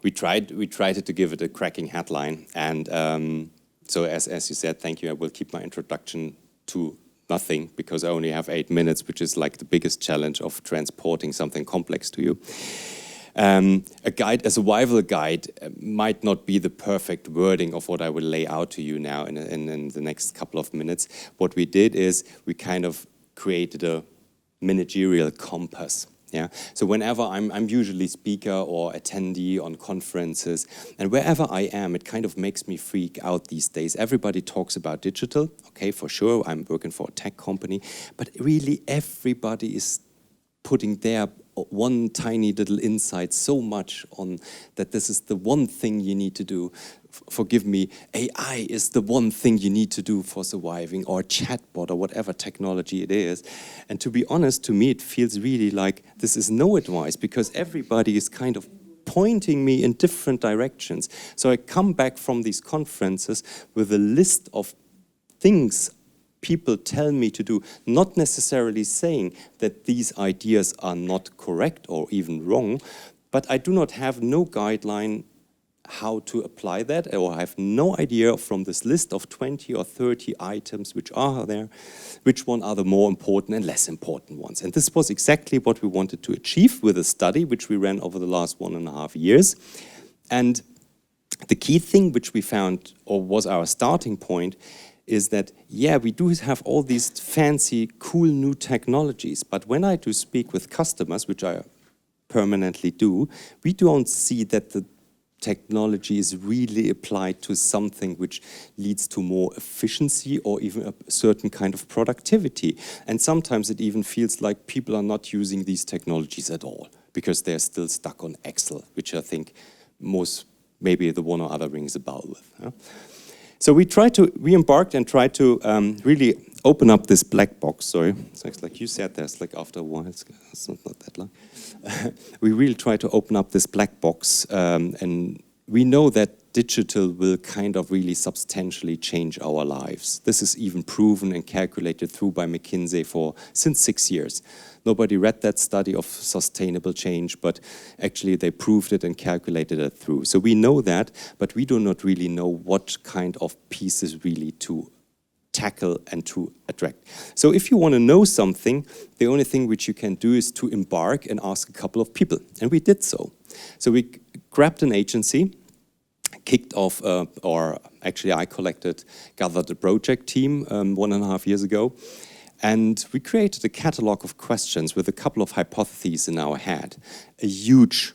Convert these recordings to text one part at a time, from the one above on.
we tried to give it a cracking headline, and so as you said, thank you. I will keep my introduction to nothing because I only have 8 minutes, which is like the biggest challenge of transporting something complex to you. A survival guide might not be the perfect wording of what I will lay out to you now in the next couple of minutes. What we did is we kind of created a managerial compass. Yeah. So whenever I'm usually speaker or attendee on conferences, and wherever I am, it kind of makes me freak out these days. Everybody talks about digital. Okay, for sure, I'm working for a tech company, but really everybody is putting their one tiny little insight so much on that this is the one thing you need to do. Forgive me, AI is the one thing you need to do for surviving, or chatbot or whatever technology it is. And to be honest, to me it feels really like this is no advice, because everybody is kind of pointing me in different directions. So I come back from these conferences with a list of things people tell me to do, not necessarily saying that these ideas are not correct or even wrong, but I do not have no guideline how to apply that, or I have no idea from this list of 20 or 30 items which are there, which one are the more important and less important ones. And this was exactly what we wanted to achieve with a study which we ran over the last 1.5 years. And the key thing which we found, or was our starting point, is that, yeah, we do have all these fancy, cool new technologies, but when I do speak with customers, which I permanently do, we don't see that the technology is really applied to something which leads to more efficiency or even a certain kind of productivity. And sometimes it even feels like people are not using these technologies at all, because they're still stuck on Excel, which I think most, maybe the one or other rings a bell with. Yeah? So we embarked and tried to really open up this black box. Sorry, so it's like you said, there's like after a while, it's not that long. We really try to open up this black box, and we know that digital will kind of really substantially change our lives. This is even proven and calculated through by McKinsey since 6 years. Nobody read that study of sustainable change, but actually they proved it and calculated it through. So we know that, but we do not really know what kind of pieces really to tackle and to attract. So if you want to know something, the only thing which you can do is to embark and ask a couple of people. And we did so. So we grabbed an agency, kicked off, or actually I gathered a project team 1.5 years ago, and we created a catalog of questions with a couple of hypotheses in our head, a huge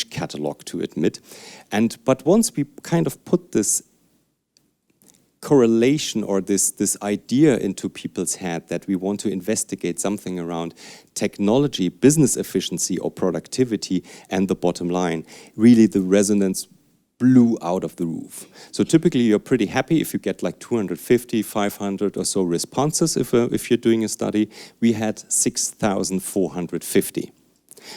catalog to admit. But once we kind of put this correlation or this idea into people's head that we want to investigate something around technology, business efficiency or productivity and the bottom line, really the resonance blew out of the roof. So typically you're pretty happy if you get like 250, 500 or so responses if you're doing a study. We had 6,450.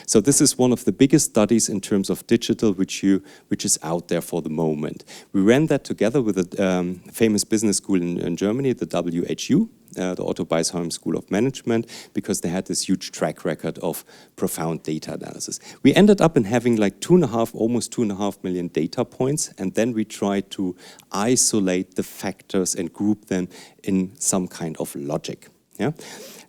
So this is one of the biggest studies in terms of digital which is out there for the moment. We ran that together with a famous business school in Germany, the WHU, the Otto Beisheim School of Management, because they had this huge track record of profound data analysis. We ended up in having like almost 2.5 million data points, and then we tried to isolate the factors and group them in some kind of logic. Yeah?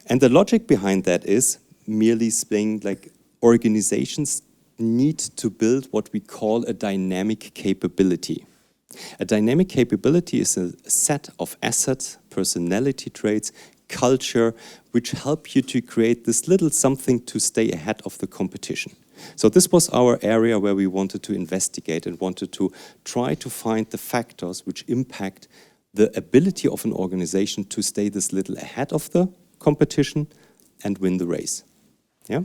And the logic behind that is merely saying like, organizations need to build what we call a dynamic capability. A dynamic capability is a set of assets, personality traits, culture, which help you to create this little something to stay ahead of the competition. So this was our area where we wanted to investigate and wanted to try to find the factors which impact the ability of an organization to stay this little ahead of the competition and win the race. Yeah?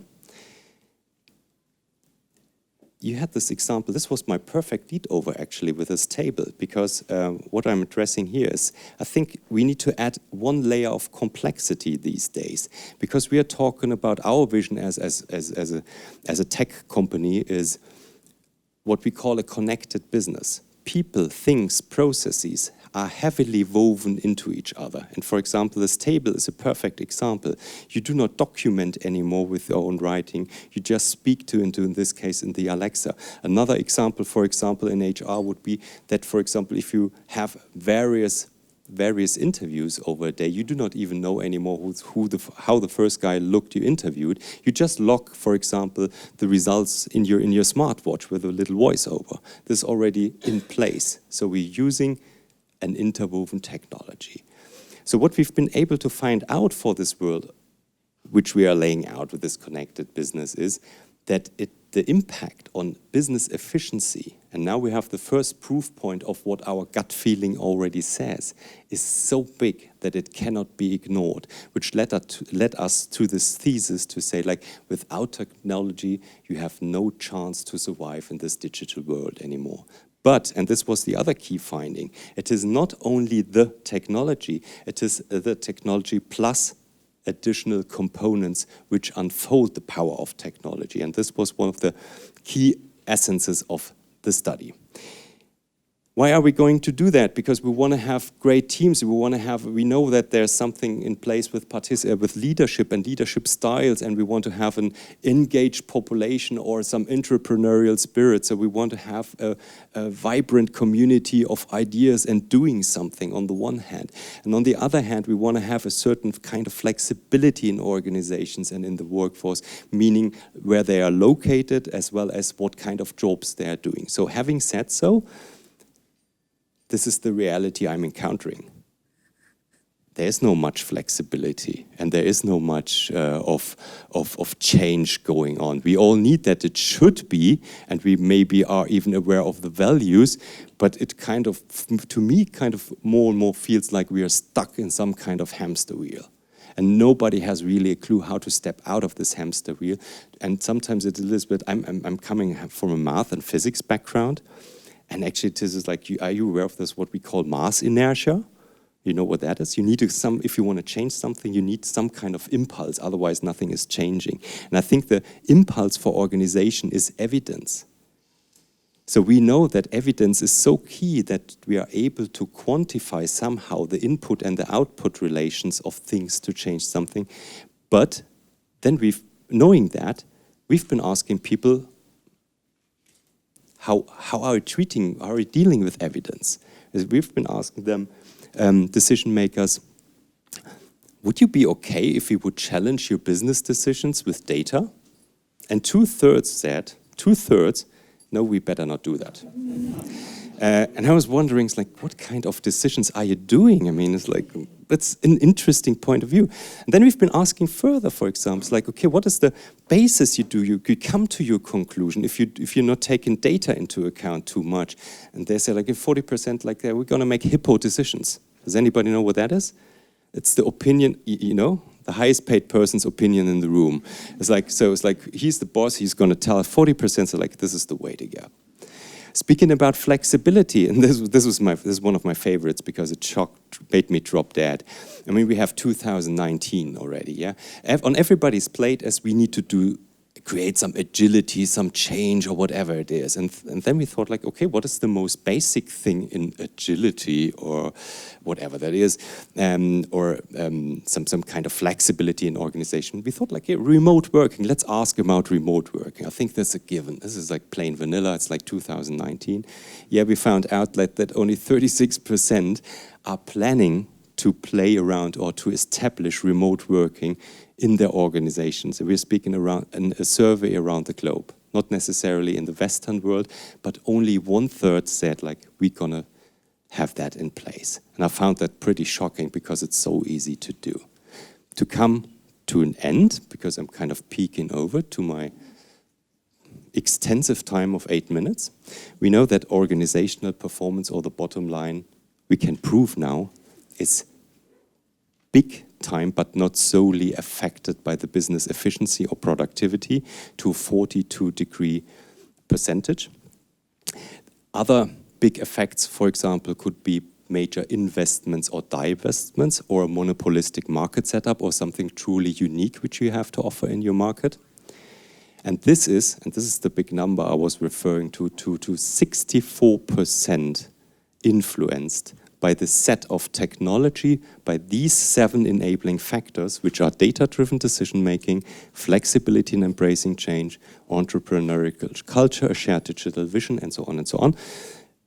You had this example, this was my perfect lead over actually with this table, because what I'm addressing here is, I think we need to add one layer of complexity these days, because we are talking about our vision as a tech company is what we call a connected business. People, things, processes are heavily woven into each other. And for example, this table is a perfect example. You do not document anymore with your own writing. You just speak to, into, in this case, in the Alexa. Another example, for example, in HR would be that, for example, if you have various interviews over a day, you do not even know anymore how the first guy looked you interviewed. You just log, for example, the results in your smartwatch with a little voiceover. This is already in place. So we're using an interwoven technology. So what we've been able to find out for this world, which we are laying out with this connected business, is that the impact on business efficiency, and now we have the first proof point of what our gut feeling already says, is so big that it cannot be ignored, which led us to this thesis to say, like, without technology, you have no chance to survive in this digital world anymore. But, and this was the other key finding, it is not only the technology, it is the technology plus additional components which unfold the power of technology. And this was one of the key essences of the study. Why are we going to do that? Because we want to have great teams. We know that there's something in place with leadership and leadership styles, and we want to have an engaged population or some entrepreneurial spirit. So we want to have a vibrant community of ideas and doing something on the one hand. And on the other hand, we want to have a certain kind of flexibility in organizations and in the workforce, meaning where they are located as well as what kind of jobs they are doing. So having said so, this is the reality I'm encountering. There is no much flexibility, and there is no much of change going on. We all need that. It should be, and we maybe are even aware of the values, but it kind of, to me, kind of more and more feels like we are stuck in some kind of hamster wheel. And nobody has really a clue how to step out of this hamster wheel. And sometimes it's a little bit, I'm coming from a math and physics background. And actually, this is like, are you aware of this, what we call mass inertia? You know what that is? You need to, if you want to change something, you need some kind of impulse, otherwise nothing is changing. And I think the impulse for organization is evidence. So we know that evidence is so key that we are able to quantify somehow the input and the output relations of things to change something. But then knowing that, we've been asking people, how are we dealing with evidence? We've been asking them, decision makers, would you be okay if we would challenge your business decisions with data? And two-thirds said, no, we better not do that. And I was wondering, it's like, what kind of decisions are you doing? I mean, it's like, that's an interesting point of view. And then we've been asking further, for example, it's like, okay, what is the basis you do? You come to your conclusion if you're not taking data into account too much. And they say, like, in 40%, like, we're going to make hippo decisions. Does anybody know what that is? It's the opinion, you know, the highest paid person's opinion in the room. It's like, so it's like, he's the boss, he's going to tell 40%, so like, this is the way to go. Speaking about flexibility, and this is one of my favorites because it made me drop dead. I mean, we have 2019 already, yeah? On everybody's plate as we need to create some agility, some change, or whatever it is. And then we thought, like, okay, what is the most basic thing in agility or whatever that is, or some kind of flexibility in organization? We thought, like, yeah, remote working. Let's ask about remote working. I think that's a given. This is like plain vanilla. It's like 2019. Yeah, we found out that only 36% are planning to play around or to establish remote working in their organizations. So we're speaking around a survey around the globe, not necessarily in the Western world, but only 1/3 said, like, we're gonna have that in place. And I found that pretty shocking because it's so easy to do. To come to an end, because I'm kind of peeking over to my extensive time of 8 minutes, we know that organizational performance, or the bottom line, we can prove now, is big time, but not solely affected by the business efficiency or productivity to 42%. Other big effects, for example, could be major investments or divestments, or a monopolistic market setup, or something truly unique which you have to offer in your market. And this is the big number I was referring to 64% influenced by the set of technology, by these 7 enabling factors, which are data-driven decision-making, flexibility in embracing change, entrepreneurial culture, a shared digital vision, and so on and so on.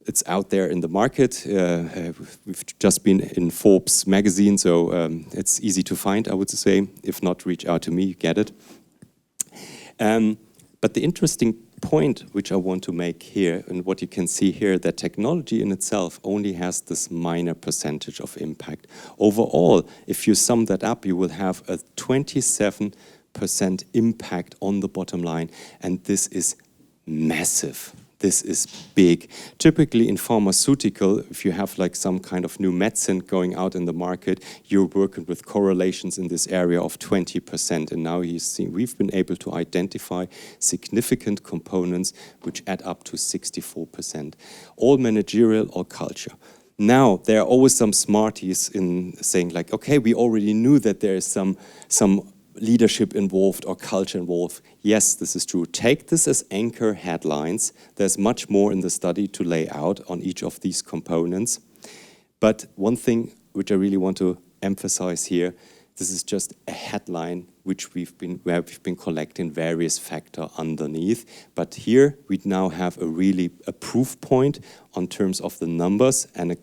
It's out there in the market. We've just been in Forbes magazine, so it's easy to find, I would say. If not, reach out to me, you get it. But the interesting point which I want to make here, and what you can see here, that technology in itself only has this minor percentage of impact. Overall, if you sum that up, you will have a 27% impact on the bottom line, and this is massive. This is big. Typically in pharmaceutical, if you have like some kind of new medicine going out in the market, you're working with correlations in this area of 20%. And now you see we've been able to identify significant components which add up to 64%. All managerial or culture. Now, there are always some smarties in saying like, okay, we already knew that there is some leadership involved or culture involved. Yes, this is true. Take this as anchor headlines. There's much more in the study to lay out on each of these components. But one thing which I really want to emphasize here, this is just a headline where we've been collecting various factors underneath. But here we now have a proof point on terms of the numbers and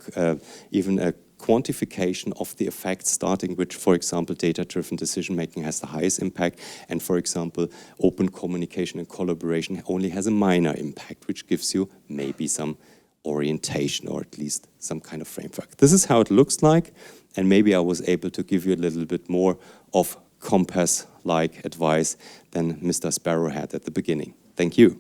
even a quantification of the effects, starting with, for example, data-driven decision-making has the highest impact, and, for example, open communication and collaboration only has a minor impact, which gives you maybe some orientation or at least some kind of framework. This is how it looks like, and maybe I was able to give you a little bit more of compass-like advice than Mr. Sparrow had at the beginning. Thank you.